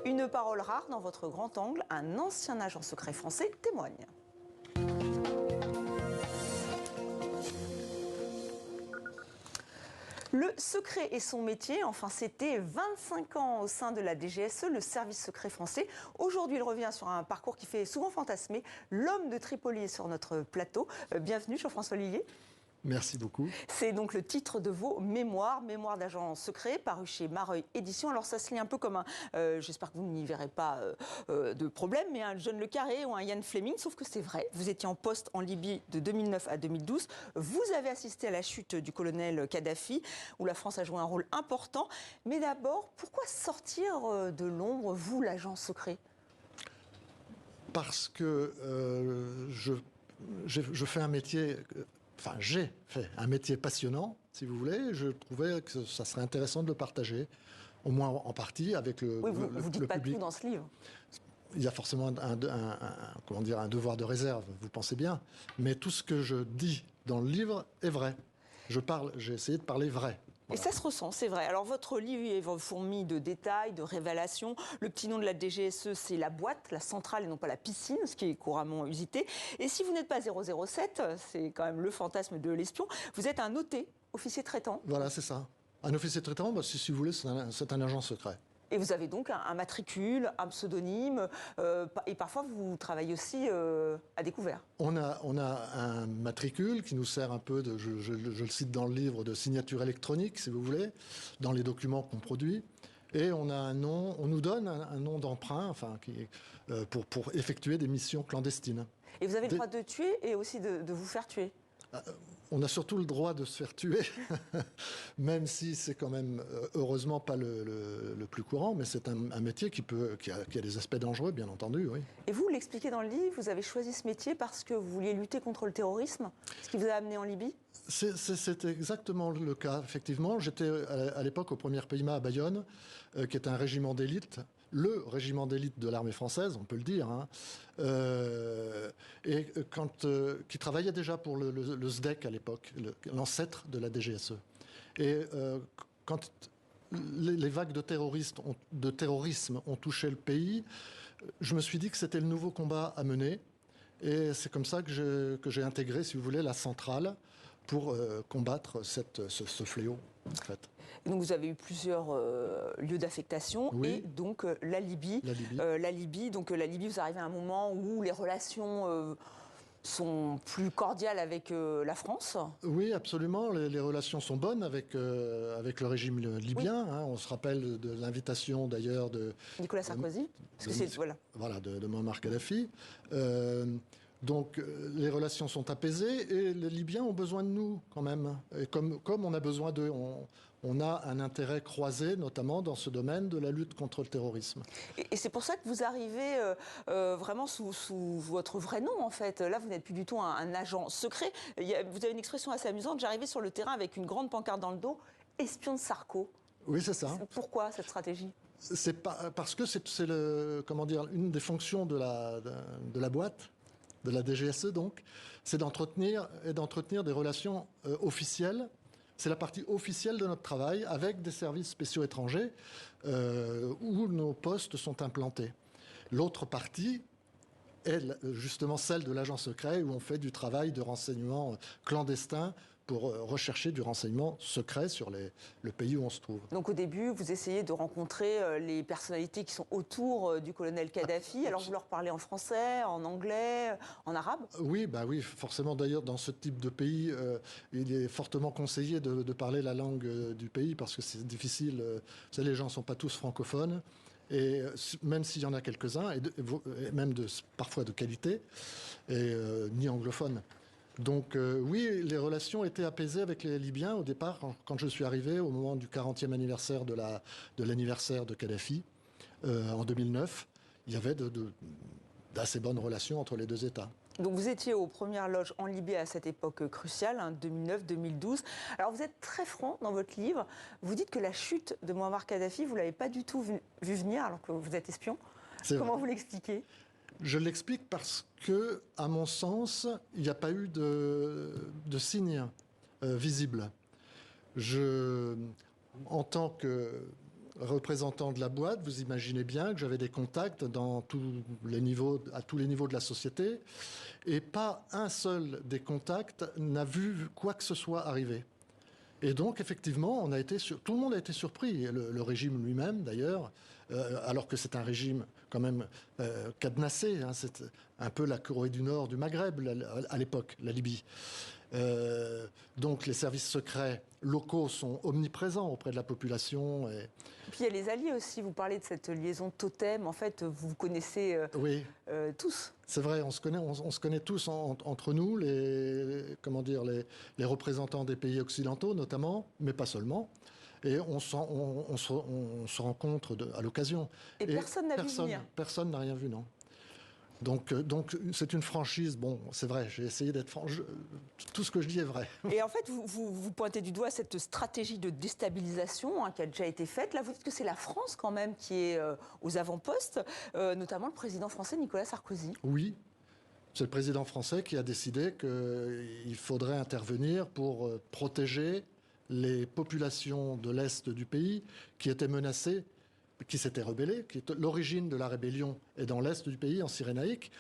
Une parole rare dans votre grand angle, un ancien agent secret français témoigne. Le secret est son métier, enfin c'était 25 ans au sein de la DGSE, le service secret français. Aujourd'hui il revient sur un parcours qui fait souvent fantasmer. L'homme de Tripoli est sur notre plateau. Bienvenue Jean-François Lillier. Merci beaucoup. C'est donc le titre de vos mémoires, mémoires d'agent secret, paru chez Mareuil Éditions. Alors ça se lit un peu comme un, j'espère que vous n'y verrez pas de problème, mais un John Le Carré ou un Ian Fleming, sauf que c'est vrai. Vous étiez en poste en Libye de 2009 à 2012. Vous avez assisté à la chute du colonel Kadhafi, où la France a joué un rôle important. Mais d'abord, pourquoi sortir de l'ombre, vous, l'agent secret ? Parce que je fais un métier... Enfin, j'ai fait un métier passionnant, si vous voulez. Je trouvais que ça serait intéressant de le partager, au moins en partie, avec le public. Oui, vous dites pas tout dans ce livre. Il y a forcément un devoir de réserve, vous pensez bien. Mais tout ce que je dis dans le livre est vrai. J'ai essayé de parler vrai. Voilà. Et ça se ressent, c'est vrai. Alors votre livre est fourmi de détails, de révélations. Le petit nom de la DGSE, c'est la boîte, la centrale et non pas la piscine, ce qui est couramment usité. Et si vous n'êtes pas 007, c'est quand même le fantasme de l'espion, vous êtes un OT, officier traitant. Voilà, c'est ça. Un officier traitant, si vous voulez, c'est un agent secret. Et vous avez donc un matricule, un pseudonyme, et parfois vous travaillez aussi à découvert. On a un matricule qui nous sert un peu, je le cite dans le livre, de signature électronique, si vous voulez, dans les documents qu'on produit. Et on a un nom, on nous donne un nom d'emprunt, enfin, pour effectuer des missions clandestines. Et vous avez le droit de tuer et aussi de vous faire tuer. On a surtout le droit de se faire tuer, même si c'est quand même heureusement pas le plus courant, mais c'est un métier qui a des aspects dangereux, bien entendu, oui. Et vous l'expliquez dans le livre, vous avez choisi ce métier parce que vous vouliez lutter contre le terrorisme, ce qui vous a amené en Libye ? C'est exactement le cas, effectivement. J'étais à l'époque au 1er PIMA à Bayonne, qui est un régiment d'élite, le régiment d'élite de l'armée française, on peut le dire, hein, et qui travaillait déjà pour le SDEC à l'époque, l'ancêtre de la DGSE. Et quand les vagues de terrorisme ont touché le pays, je me suis dit que c'était le nouveau combat à mener. Et c'est comme ça que j'ai intégré, si vous voulez, la centrale pour combattre ce fléau, en fait. Et donc vous avez eu plusieurs lieux d'affectation, oui. Et donc la Libye. La Libye, vous arrivez à un moment où les relations sont plus cordiales avec la France. Oui, absolument. Les relations sont bonnes avec le régime libyen. Oui. Hein. On se rappelle de l'invitation d'ailleurs de Nicolas Sarkozy. De Muammar Kadhafi. Donc les relations sont apaisées et les Libyens ont besoin de nous quand même. Et comme on a besoin d'eux, on a un intérêt croisé, notamment dans ce domaine de la lutte contre le terrorisme. Et c'est pour ça que vous arrivez vraiment sous votre vrai nom, en fait. Là, vous n'êtes plus du tout un agent secret. Vous avez une expression assez amusante. J'arrivais sur le terrain avec une grande pancarte dans le dos, espion de Sarko. Oui, c'est ça. Pourquoi cette stratégie ? C'est parce que c'est une des fonctions de la boîte, de la DGSE donc, c'est d'entretenir des relations officielles. C'est la partie officielle de notre travail avec des services spéciaux étrangers où nos postes sont implantés. L'autre partie est justement celle de l'agent secret où on fait du travail de renseignement clandestin pour rechercher du renseignement secret sur le pays où on se trouve. Donc au début, vous essayez de rencontrer les personnalités qui sont autour du colonel Kadhafi. Alors vous leur parlez en français, en anglais, en arabe ? Oui, forcément. D'ailleurs, dans ce type de pays, il est fortement conseillé de parler la langue du pays parce que c'est difficile. Vous savez, les gens ne sont pas tous francophones. Et même s'il y en a quelques-uns, et même parfois de qualité, ni anglophones. Donc oui, les relations étaient apaisées avec les Libyens au départ, quand je suis arrivé au moment du 40e anniversaire de l'anniversaire de Kadhafi, en 2009. Il y avait d'assez bonnes relations entre les deux États. Donc vous étiez aux premières loges en Libye à cette époque cruciale, 2009-2012. Alors vous êtes très franc dans votre livre. Vous dites que la chute de Muammar Kadhafi, vous ne l'avez pas du tout vu venir alors que vous êtes espion. Comment vous l'expliquez ? Je l'explique parce que, à mon sens, il n'y a pas eu de signe visible. En tant représentant de la boîte, vous imaginez bien que j'avais des contacts à tous les niveaux de la société, et pas un seul des contacts n'a vu quoi que ce soit arriver. Et donc, effectivement, tout le monde a été surpris, le régime lui-même d'ailleurs, alors que c'est un régime quand même cadenassé, hein, c'est un peu la Corée du Nord du Maghreb à l'époque, la Libye. Donc les services secrets locaux sont omniprésents auprès de la population. Et puis il y a les alliés aussi, vous parlez de cette liaison totem, en fait vous connaissez oui. Tous. C'est vrai, on se connaît tous entre nous, les représentants des pays occidentaux notamment, mais pas seulement. Et on se rencontre à l'occasion. Et personne n'a vu venir. Personne n'a rien vu, non. Donc c'est une franchise. Bon, c'est vrai, j'ai essayé d'être franc. Tout ce que je dis est vrai. Et en fait, vous pointez du doigt cette stratégie de déstabilisation qui a déjà été faite. Là, vous dites que c'est la France quand même qui est aux avant-postes, notamment le président français Nicolas Sarkozy. Oui, c'est le président français qui a décidé qu'il faudrait intervenir pour protéger les populations de l'Est du pays qui étaient menacées, qui s'étaient rebellées, l'origine de la rébellion est dans l'Est du pays, en Cyrénaïque.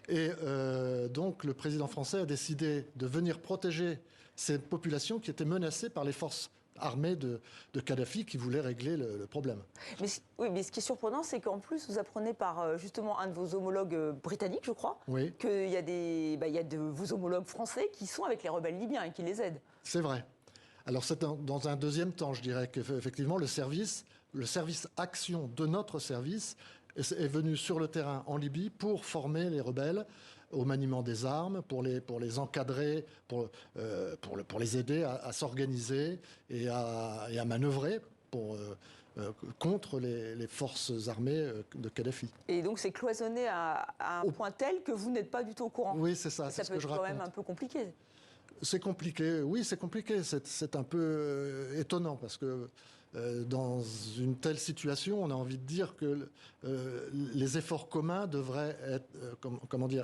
Et donc le président français a décidé de venir protéger ces populations qui étaient menacées par les forces armées de Kadhafi qui voulaient régler le problème. Mais ce qui est surprenant, c'est qu'en plus, vous apprenez par justement un de vos homologues britanniques, je crois, oui, qu'il y a de vos homologues français qui sont avec les rebelles libyens et qui les aident. C'est vrai. Alors c'est dans un deuxième temps, je dirais qu'effectivement le service action de notre service est venu sur le terrain en Libye pour former les rebelles au maniement des armes, pour les encadrer, pour les aider à s'organiser et à manœuvrer contre les forces armées de Kadhafi. Et donc c'est cloisonné à un point tel que vous n'êtes pas du tout au courant. Oui, c'est ça. Ça peut être quand même un peu compliqué. C'est compliqué, oui, c'est compliqué. C'est un peu étonnant parce que dans une telle situation, on a envie de dire que les efforts communs devraient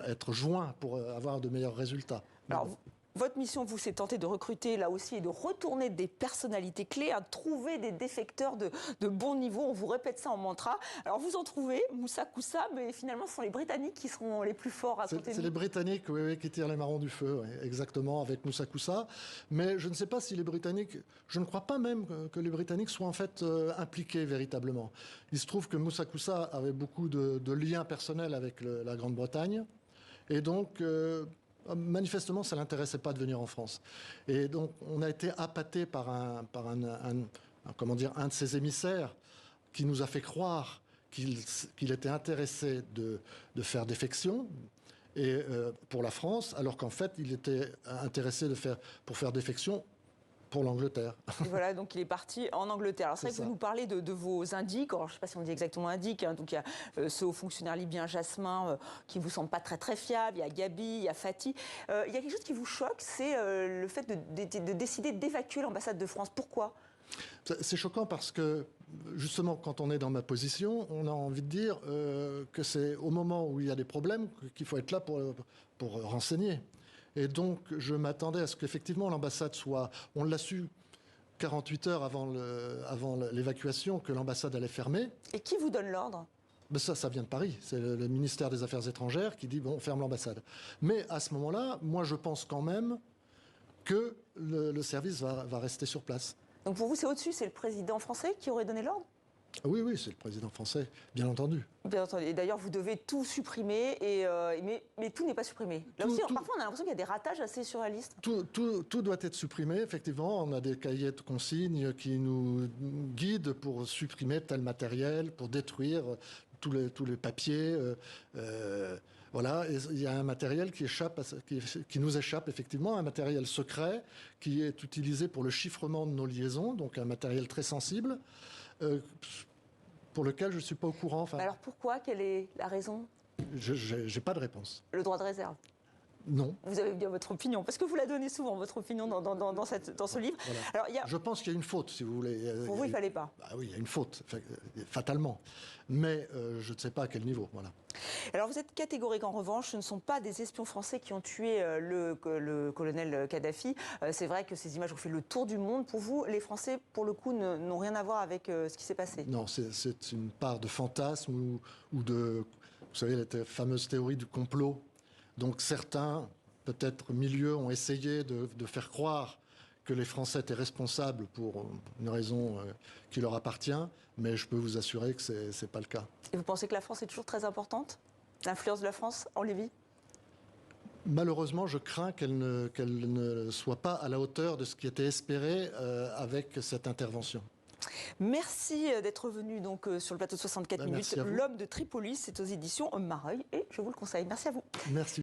être joints pour avoir de meilleurs résultats. Alors, votre mission, vous, c'est tenter de recruter là aussi et de retourner des personnalités clés, à trouver des défecteurs de bon niveau. On vous répète ça en mantra. Alors, vous en trouvez, Moussa Koussa, mais finalement, ce sont les Britanniques qui seront les plus forts à côté de C'est les Britanniques, oui, qui tirent les marrons du feu, oui, exactement, avec Moussa Koussa. Mais je ne sais pas si les Britanniques... Je ne crois pas même que les Britanniques soient en fait impliqués véritablement. Il se trouve que Moussa Koussa avait beaucoup de liens personnels avec la Grande-Bretagne. Et donc... manifestement, ça ne l'intéressait pas de venir en France. Et donc, on a été appâté par un de ses émissaires qui nous a fait croire qu'il était intéressé de faire défection pour la France, alors qu'en fait, il était intéressé pour faire défection pour l'Angleterre. Et voilà, donc il est parti en Angleterre. Alors c'est vrai que vous nous parlez de vos indiques. Alors je ne sais pas si on dit exactement indiques. Hein. Donc il y a ce haut fonctionnaire libyen Jasmin qui ne vous semble pas très très fiable. Il y a Gabi, il y a Fatih. Il y a quelque chose qui vous choque, c'est le fait de décider d'évacuer l'ambassade de France. Pourquoi ? C'est choquant parce que, justement, quand on est dans ma position, on a envie de dire que c'est au moment où il y a des problèmes qu'il faut être là pour renseigner. Et donc, je m'attendais à ce qu'effectivement l'ambassade soit... On l'a su 48 heures avant l'évacuation que l'ambassade allait fermer. Et qui vous donne l'ordre ? Ben ça vient de Paris. C'est le ministère des Affaires étrangères qui dit, bon, on ferme l'ambassade. Mais à ce moment-là, moi, je pense quand même que le service va rester sur place. Donc pour vous, c'est au-dessus, c'est le président français qui aurait donné l'ordre ? Oui, c'est le président français, bien entendu. Bien entendu. Et d'ailleurs, vous devez tout supprimer, mais tout n'est pas supprimé. Là aussi, parfois, on a l'impression qu'il y a des ratages assez surréalistes. Tout doit être supprimé, effectivement. On a des cahiers de consignes qui nous guident pour supprimer tel matériel, pour détruire tous les papiers. Voilà, et il y a un matériel qui nous échappe, effectivement, un matériel secret qui est utilisé pour le chiffrement de nos liaisons, donc un matériel très sensible. Pour lequel je ne suis pas au courant. Alors pourquoi ? Quelle est la raison ? Je n'ai pas de réponse. Le droit de réserve ? Non. Vous avez bien votre opinion, parce que vous la donnez souvent, votre opinion dans ce livre. Voilà. Alors, Je pense qu'il y a une faute, si vous voulez. Pour vous, il ne fallait pas. Bah oui, il y a une faute, fatalement. Mais je ne sais pas à quel niveau. Voilà. Alors vous êtes catégorique en revanche, ce ne sont pas des espions français qui ont tué le colonel Kadhafi. C'est vrai que ces images ont fait le tour du monde. Pour vous, les Français, pour le coup, n'ont rien à voir avec ce qui s'est passé. Non, c'est une part de fantasme ou de, vous savez, la fameuse théorie du complot. Donc certains, peut-être milieux, ont essayé de faire croire que les Français étaient responsables pour une raison qui leur appartient, mais je peux vous assurer que ce n'est pas le cas. Et vous pensez que la France est toujours très importante? L'influence de la France en Libye? Malheureusement, je crains qu'elle ne soit pas à la hauteur de ce qui était espéré avec cette intervention. Merci d'être venu donc sur le plateau de 64 minutes. L'homme de Tripolis, c'est aux éditions Mareuil et je vous le conseille. Merci à vous. Merci.